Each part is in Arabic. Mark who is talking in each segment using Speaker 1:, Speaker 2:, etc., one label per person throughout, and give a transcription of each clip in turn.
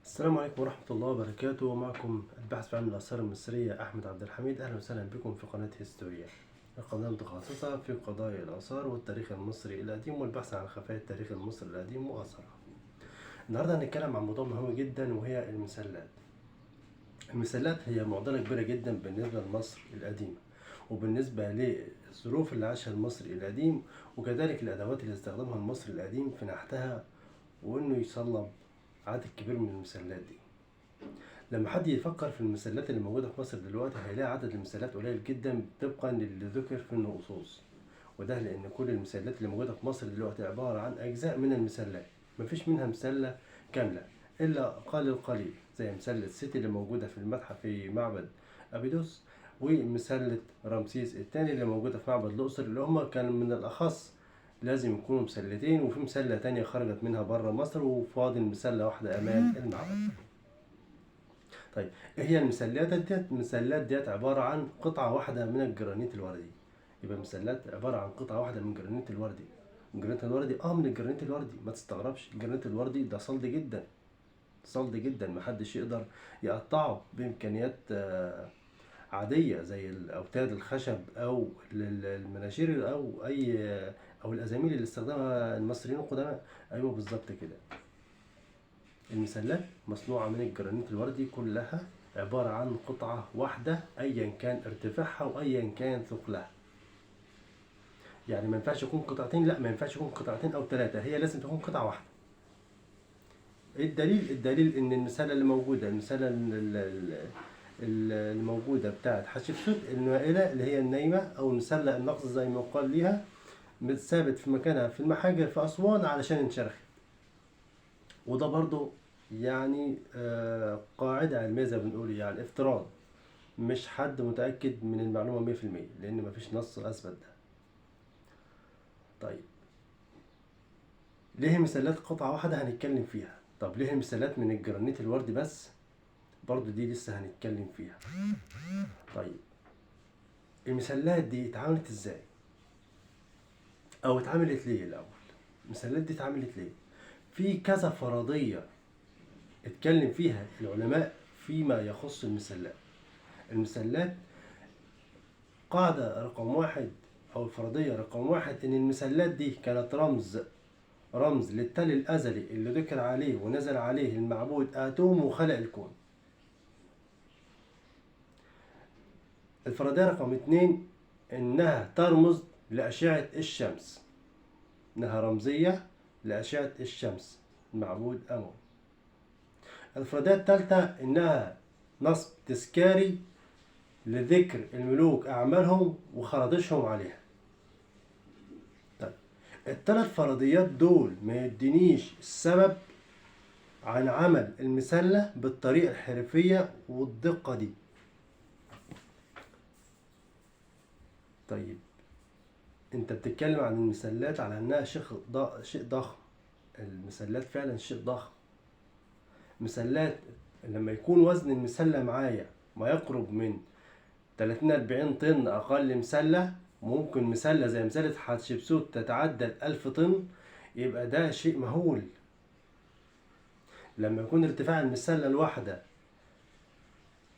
Speaker 1: السلام عليكم ورحمة الله وبركاته. معكم الباحث في علم الآثار المصرية أحمد عبد الحميد. أهلا وسهلا بكم في قناة هيستوريا، القناة المتخصصة في قضايا الآثار والتاريخ المصري القديم والبحث عن خفايا التاريخ المصري القديم وآثاره. النهاردة هنتكلم عن موضوع مهم جدا وهي المسلات. المسلات هي معضلة كبيرة جدا بالنسبة لمصر القديمة وبالنسبة للظروف اللي عاشها المصري القديم، وكذلك الأدوات اللي استخدمها المصري القديم في نحتها وإنه يصلب عدد كبير من المسلات دي. لما حد يفكر في المسلات اللي موجودة في مصر دلوقتي هيلاقي عدد المسلات قليل جدا طبقا للي ذكر في النصوص، وده لأن كل المسلات اللي موجودة في مصر دلوقتي عبارة عن أجزاء من المسلات، مفيش منها مسلة كاملة إلا قليل القليل، زي مسلة سيتي اللي موجودة في المتحف في معبد أبيدوس، ومسلة رمسيس الثاني اللي موجودة في معبد الأقصر، اللي هما كان من الأخص لازم يكونوا مسلتين، وفي مسلة تانية خرجت منها بره مصر وفاضل مسلة واحدة أمام المعبد. طيب ايه هي المسلات ديت؟ المسلات ديت عبارة عن قطعة واحدة من الجرانيت الوردي. يبقى المسلات عبارة عن قطعة واحدة من الجرانيت الوردي. الجرانيت الوردي من الجرانيت الوردي، ما تستغربش، الجرانيت الوردي ده صلد جدا، صلد جدا، محدش يقدر يقطعه بإمكانيات عادية زي الأوتاد الخشب أو المناشير أو أي أو الأزاميل اللي استخدمها المصريين القدماء. أيوه بالظبط كده. المسلات مصنوعة من الجرانيت الوردي، كلها عبارة عن قطعة واحدة أيا كان ارتفاعها وأيا كان ثقلها. يعني ما ينفعش يكون قطعتين، لا ما ينفعش يكون قطعتين أو ثلاثة، هي لازم تكون قطعة واحدة. الدليل إن المسلة اللي موجودة، المسلة الموجودة بتاعت حتشبسوت المائلة اللي هي النايمة أو المسلة النقص زي ما يقال ليها، ثابت في مكانها في المحاجر في أسوان علشان انشرخت. وده برضو يعني قاعدة علمية زي ما بنقول، يعني افتراض، مش حد متأكد من المعلومة 100% لأن مفيش نص أثبت ده. طيب ليه مسلات قطعة واحدة هنتكلم فيها؟ طب ليه مسلات من الجرانيت الوردي بس؟ برضو دي لسه هنتكلم فيها. طيب المسلات دي اتعملت ازاي؟ أو اتعملت ليه الأول؟ المسلات دي اتعملت ليه؟ في كذا فرضية اتكلم فيها العلماء فيما يخص المسلات. المسلات قاعدة رقم واحد أو الفرضية رقم واحد إن المسلات دي كانت رمز للتل الأزلي اللي ذكر عليه ونزل عليه المعبود آتوم وخلق الكون. الفرضية رقم اتنين إنها ترمز لأشعة الشمس، إنها رمزية لأشعة الشمس المعبود آمون. الفرضية الثالثة إنها نصب تذكاري لذكر الملوك أعمالهم وخراطيشهم عليها. الثلاث فرضيات دول ما يدينيش السبب عن عمل المسلة بالطريقة الحرفية والدقة دي. طيب انت بتتكلم عن المسلات على انها شيء ضخم. المسلات فعلا شيء ضخم. مسلات لما يكون وزن المسلة معايا ما يقرب من 30-40 طن اقل مسلة، ممكن مسلة زي مسلة حتشبسوت تتعدى 1000 طن، يبقى ده شيء مهول. لما يكون ارتفاع المسلة الواحدة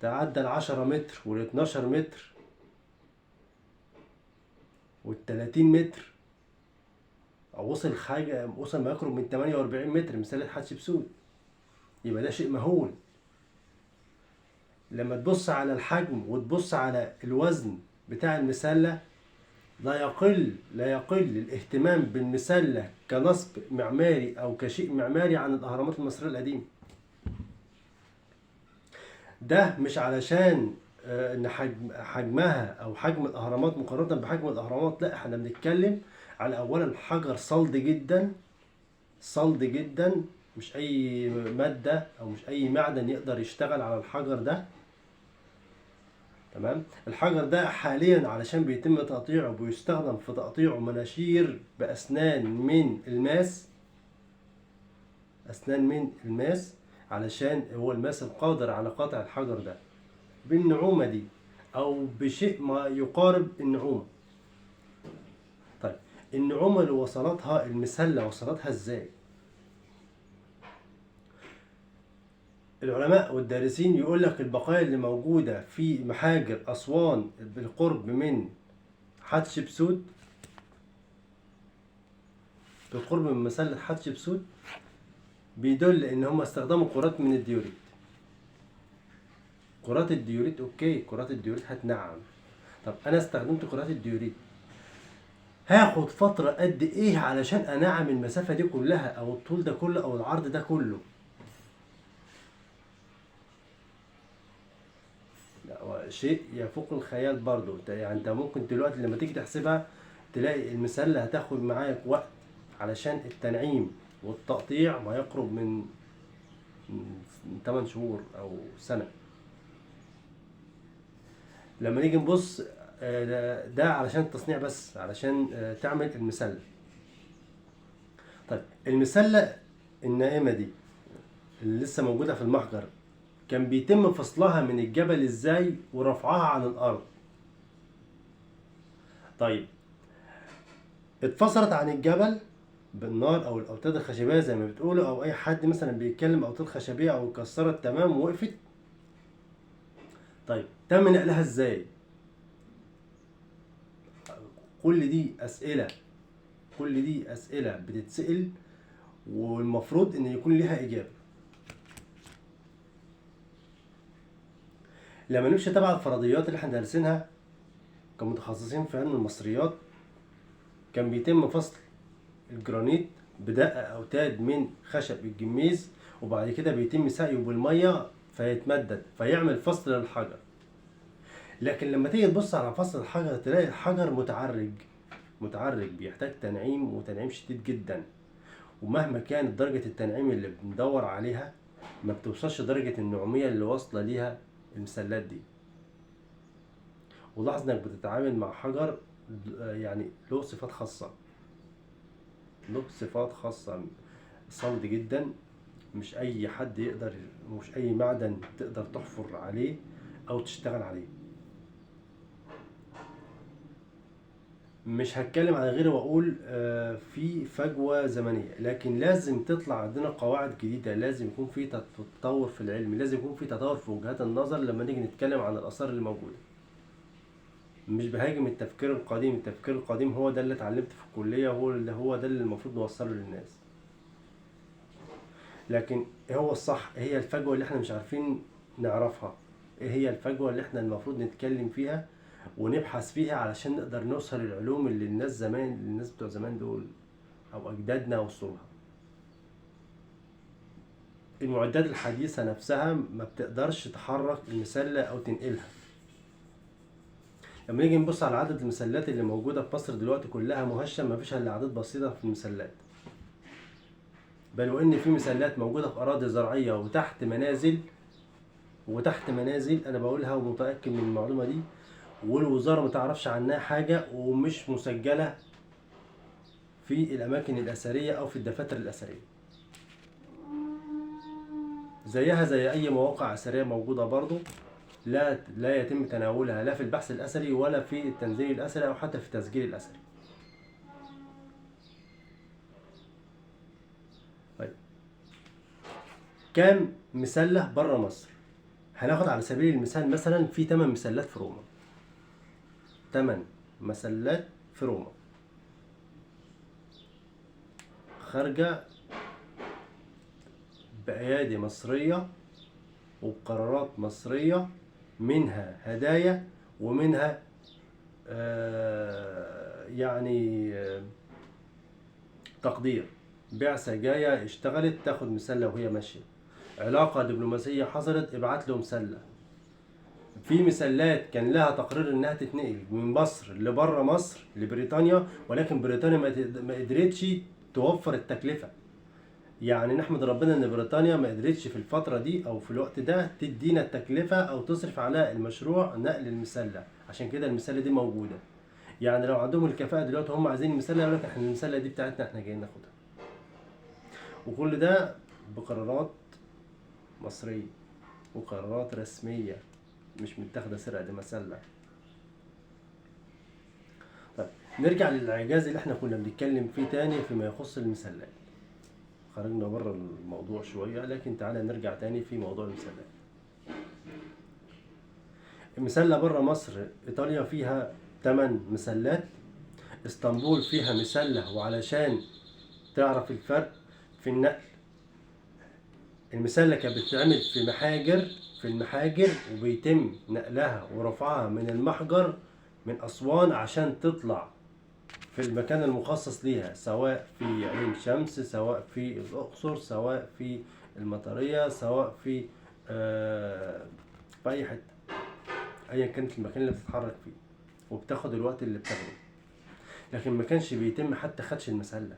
Speaker 1: تعدى 10 متر 12 متر 30 متر، أو وصل ما يقرب من 48 متر مسلة حتشبسوت، يبقى ده شيء مهول. لما تبص على الحجم وتبص على الوزن بتاع المسلة، لا يقل الاهتمام بالمسلة كنصب معماري أو كشيء معماري عن الأهرامات المصرية القديمة. ده مش علشان ان حجمها او حجم الاهرامات مقارنه بحجم الاهرامات، لا، احنا بنتكلم على اولا حجر صلد جدا، صلد جدا، مش اي ماده او مش اي معدن يقدر يشتغل على الحجر ده. تمام. الحجر ده حاليا علشان بيتم تقطيعه بيستخدم في تقطيعه مناشير باسنان من الماس، اسنان من الماس، علشان هو الماس القادر على قطع الحجر ده بالنعومة دي أو بشيء ما يقارب النعومة. طيب النعومة اللي وصلتها المسلة وصلتها إزاي؟ العلماء والدارسين يقول لك البقايا اللي موجودة في محاجر أسوان بالقرب من حتشبسوت، بالقرب من مسلة حتشبسوت، بيدل ان هم استخدموا كرات من الديوريت. كرات الديوريت اوكي، كرات الديوريت هتنعم. طب انا استخدمت كرات الديوريت، هاخد فترة قد ايه علشان انعم المسافة دي كلها او الطول ده كله او العرض ده كله؟ لا، شيء يفوق الخيال برضو. يعني انت ممكن دلوقتي لما تيجي تحسبها تلاقي المسلة هتاخد معاك وقت علشان التنعيم والتقطيع ما يقرب من 8 شهور او سنة. لما نيجي نبص ده علشان التصنيع بس، علشان تعمل المسلة. طيب المسلة النائمة دي اللي لسه موجودة في المحجر، كان بيتم فصلها من الجبل ازاي ورفعها عن الارض؟ طيب اتفصلت عن الجبل بالنار او الاوتاد الخشبيه زي ما بتقولوا، او اي حد مثلا بيتكلم اوتاد خشبيه او اتكسرت تمام ووقفت. طيب تم نقلها ازاي؟ كل دي اسئله، كل دي اسئله بتتسال والمفروض ان يكون ليها اجابه. لما نمشي تبع الفرضيات اللي احنا دارسينها كمتخصصين في علم المصريات، كان بيتم فصل الجرانيت بدقة أوتاد من خشب الجميز، وبعد كده بيتم سقيه بالمية فيتمدد فيعمل فصل للحجر. لكن لما تيجي تبص على فصل الحجر تلاقي الحجر متعرج بيحتاج تنعيم، وتنعيم شديد جدا. ومهما كانت درجة التنعيم اللي بندور عليها ما بتوصلش درجة النعومية اللي واصلة ليها المسلات دي. ولاحظ انك بتتعامل مع حجر يعني له صفات خاصة، له صفات خاصة، صلد جدا، مش اي حد يقدر، مش اي معدن تقدر تحفر عليه او تشتغل عليه. مش هتكلم على غيره واقول في فجوة زمنية، لكن لازم تطلع عندنا قواعد جديدة، لازم يكون في تطور في العلم، لازم يكون في تطور في وجهات النظر لما نيجي نتكلم عن الآثار اللي موجودة. مش بهاجم التفكير القديم، التفكير القديم هو ده اللي اتعلمت في الكلية، هو ده اللي المفروض نوصله للناس. لكن ايه هو الصح؟ ايه هي الفجوة اللي احنا مش عارفين نعرفها؟ ايه هي الفجوة اللي احنا المفروض نتكلم فيها ونبحث فيها علشان نقدر نوصل للعلوم اللي الناس بتوع زمان دول او اجدادنا وصلوها؟ المعدات الحديثة نفسها ما بتقدرش تحرك المسلة او تنقلها. لما نيجي نبص على عدد المسلات اللي موجودة في مصر دلوقتي كلها مهشم، ما فيش الا اعداد بسيطة في المسلات، بل وان في مسلات موجودة في اراضي زراعية وتحت منازل انا بقولها ومتأكد من المعلومة دي، والوزارة ما تعرفش عنها حاجة ومش مسجلة في الاماكن الاثرية او في الدفاتر الاثرية. زيها زي اي مواقع اثرية موجودة برضو، لا يتم تناولها لا في البحث الاثري ولا في التنزيل الاثري او حتى في التسجيل الاثري. طيب كام مسلة بره مصر؟ هناخد على سبيل المثال مثلا في 8 مسلات في روما، 8 مسلات في روما خارجة بأيادي مصرية وبقرارات مصرية، منها هدايا ومنها يعني تقدير. بعثة جاية اشتغلت تاخد مسلة وهي ماشية، علاقة دبلوماسية حصلت ابعت له مسلة. في مسلات كان لها تقرير انها تتنقل من مصر لبره مصر لبريطانيا، ولكن بريطانيا ما قدرتش توفر التكلفة. يعني نحمد ربنا ان بريطانيا ما قدرتش في الفترة دي او في الوقت ده تدينا التكلفة او تصرف على المشروع نقل المسلة، عشان كده المسلة دي موجودة. يعني لو عندهم الكفاءة دلوقتي هم عايزين المسلة، يقول لك احنا المسلة دي بتاعتنا احنا جايين ناخدها. وكل ده بقرارات مصرية وقرارات رسمية، مش متاخدة سرقة، دي مسلة. طيب نرجع للإعجاز اللي احنا كنا بنتكلم فيه تاني فيما يخص المسلات. خرجنا بره الموضوع شوية، لكن تعالى نرجع تاني في موضوع المسلات. المسلة بره مصر، إيطاليا فيها 8 مسلات، اسطنبول فيها مسلة. وعلشان تعرف الفرق في النقل، المسلة كانت بتتعمل في المحاجر وبيتم نقلها ورفعها من المحجر من أسوان عشان تطلع في المكان المخصص ليها، سواء في عين شمس، سواء في الأقصر، سواء في المطرية، سواء في في أي حتة، أيا كانت المكان اللي بتتحرك فيه، وبتاخد الوقت اللي بتاخده. لكن ما كانش بيتم حتى خدش المسلة،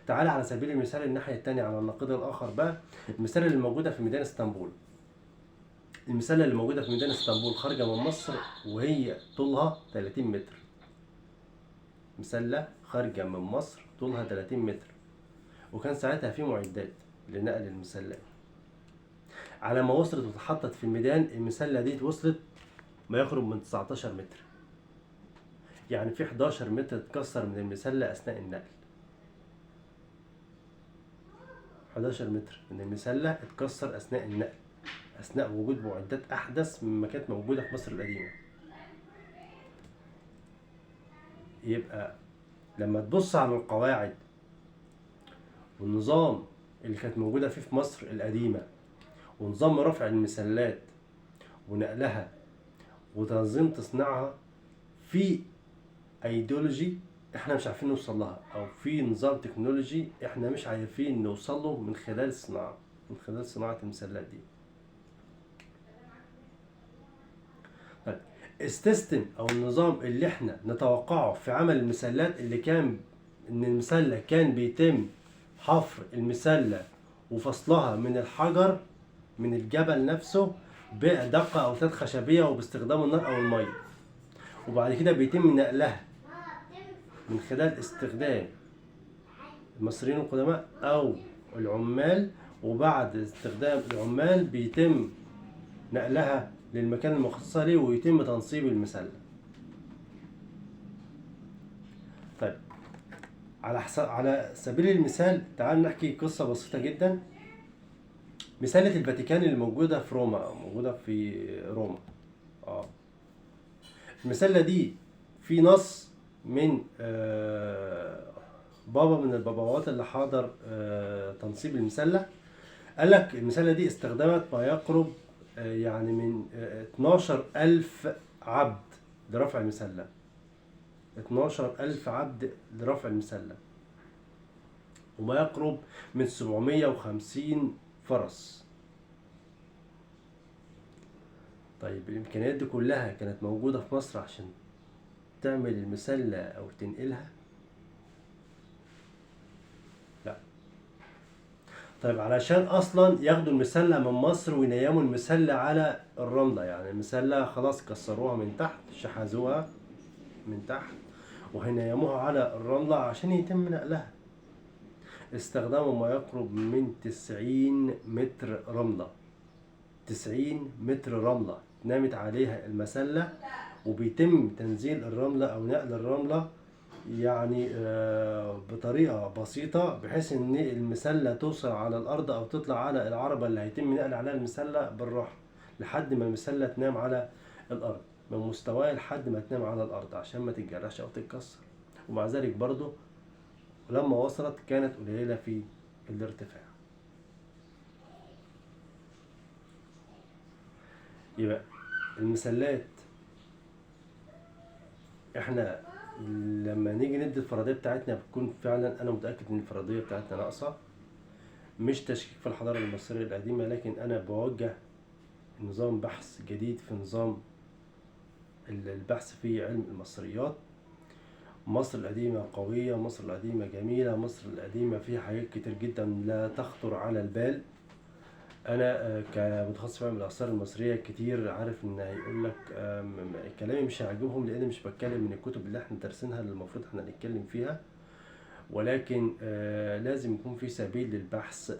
Speaker 1: تعال على سبيل المثال الناحية التانية، على النقيض الآخر بقى، المسلة اللي موجودة في ميدان اسطنبول. المسلة اللي موجودة في ميدان اسطنبول خارجة من مصر وهي طولها 30 متر. مسلة خارجة من مصر طولها 30 متر، وكان ساعتها في معدات لنقل المسلة. على ما وصلت واتحطت في الميدان، المسلة دي وصلت ما يقرب من 19 متر، يعني في 11 متر اتكسر من المسلة أثناء النقل. 11 متر من المسلة اتكسر أثناء النقل، أثناء وجود معدات أحدث مما كانت موجودة في مصر القديمة. يبقى لما تبص على القواعد والنظام اللي كانت موجودة فيه في مصر القديمة، ونظام رفع المسلات ونقلها وتنظيم تصنيعها، في ايديولوجي احنا مش عارفين نوصل لها، او في نظام تكنولوجي احنا مش عارفين نوصل له من خلال صناعة المسلات دي. طيب السيستم او النظام اللي احنا نتوقعه في عمل المسلات، اللي كان ان المسلة كان بيتم حفر المسلة وفصلها من الحجر من الجبل نفسه بدقة أوتاد خشبية وباستخدام النار أو المية، وبعد كده بيتم نقلها من خلال استخدام المصريين القدماء أو العمال، وبعد استخدام العمال بيتم نقلها للمكان المخصص ليه ويتم تنصيب المسلة. طيب على سبيل المثال تعال نحكي قصة بسيطة جدا. مسلة الفاتيكان اللي موجودة في روما، المسلة دي في نص من بابا من الباباوات اللي حاضر تنصيب المسلة، قال لك المسلة دي استخدمت ما يقرب يعني من 12,000 عبد لرفع المسلة. 12,000 عبد لرفع المسلة، وما يقرب من 750 فرس. طيب الإمكانيات دي كلها كانت موجودة في مصر عشان تعمل المسلة أو تنقلها؟ لا. طيب علشان أصلا ياخدوا المسلة من مصر وينيموا المسلة على الرملة، يعني المسلة خلاص كسروها من تحت، شحذوها من تحت وهينيموها على الرملة عشان يتم نقلها، استخدموا ما يقرب من 90 متر رملة. 90 متر رملة نامت عليها المسلة، وبيتم تنزيل الرملة أو نقل الرملة يعني بطريقة بسيطة، بحيث إن المسلة توصل على الأرض أو تطلع على العربة اللي هيتم نقل عليها المسلة بالراحة، لحد ما المسلة تنام على الأرض من مستواها لحد ما تنام على الأرض عشان ما تتجرحش أو تتكسر. ومع ذلك برضو لما وصلت كانت قليلة في الارتفاع. يبقى المسلات احنا لما نيجي ندي الفرضية بتاعتنا بتكون فعلا، انا متأكد ان الفرضية بتاعتنا ناقصة، مش تشكيك في الحضارة المصرية القديمة، لكن انا بوجه نظام بحث جديد في نظام البحث في علم المصريات. مصر القديمة قوية، مصر القديمة جميلة، مصر القديمة فيها حاجات كتير جدا لا تخطر على البال. انا كمتخصص في علم الاثار المصريه كتير عارف ان هيقول لك كلامي مش هيعجبهم، لان مش بتكلم من الكتب اللي احنا دارسينها اللي المفروض احنا نتكلم فيها، ولكن لازم يكون في سبيل للبحث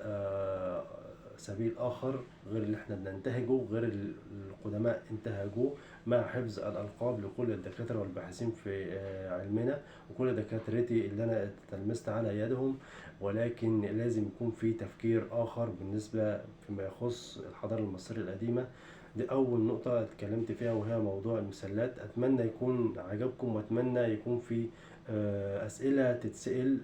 Speaker 1: سبيل آخر غير اللي احنا بننتهجه، غير القدماء انتهجوه، مع حفظ الألقاب لكل الدكاترة والباحثين في علمنا وكل دكاترتي اللي أنا تلمست على يدهم. ولكن لازم يكون في تفكير آخر بالنسبة فيما يخص الحضارة المصرية القديمة. دي أول نقطة اتكلمت فيها، وهي موضوع المسلات. أتمنى يكون عجبكم، وأتمنى يكون في أسئلة تتسأل.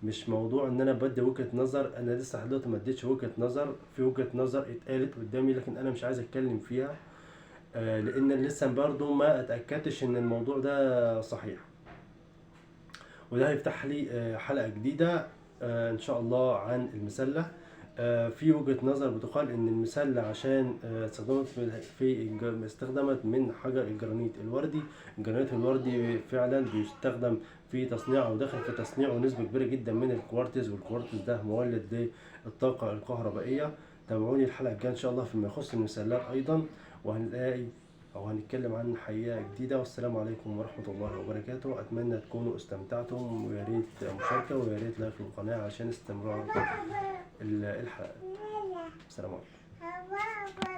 Speaker 1: مش موضوع ان انا بدي وجهة نظر، انا لسه لحد دلوقتي ما اديتش وجهة نظر، في وجهة نظر اتقالت قدامي لكن انا مش عايز اتكلم فيها لان لسه برضو ما اتأكدتش ان الموضوع ده صحيح. وده هيفتح لي حلقة جديدة ان شاء الله عن المسلة. في وجهة نظر بتقال ان المسلة عشان استخدمت من حجر الجرانيت الوردي. الجرانيت الوردي فعلا بيستخدم في تصنيعه، وداخل في تصنيعه نسبة كبيرة جدا من الكوارتز، والكوارتز ده مولد للطاقة الكهربائية. تابعوني الحلقة الجاية ان شاء الله فيما يخص المسلات ايضا، وهنلاقي او هنتكلم عن حقيقة جديدة. والسلام عليكم ورحمة الله وبركاته. اتمنى تكونوا استمتعتم، ويا ريت مشاركة، ويا ريت لايك للقناة عشان استمرار الحلقة. السلام عليكم.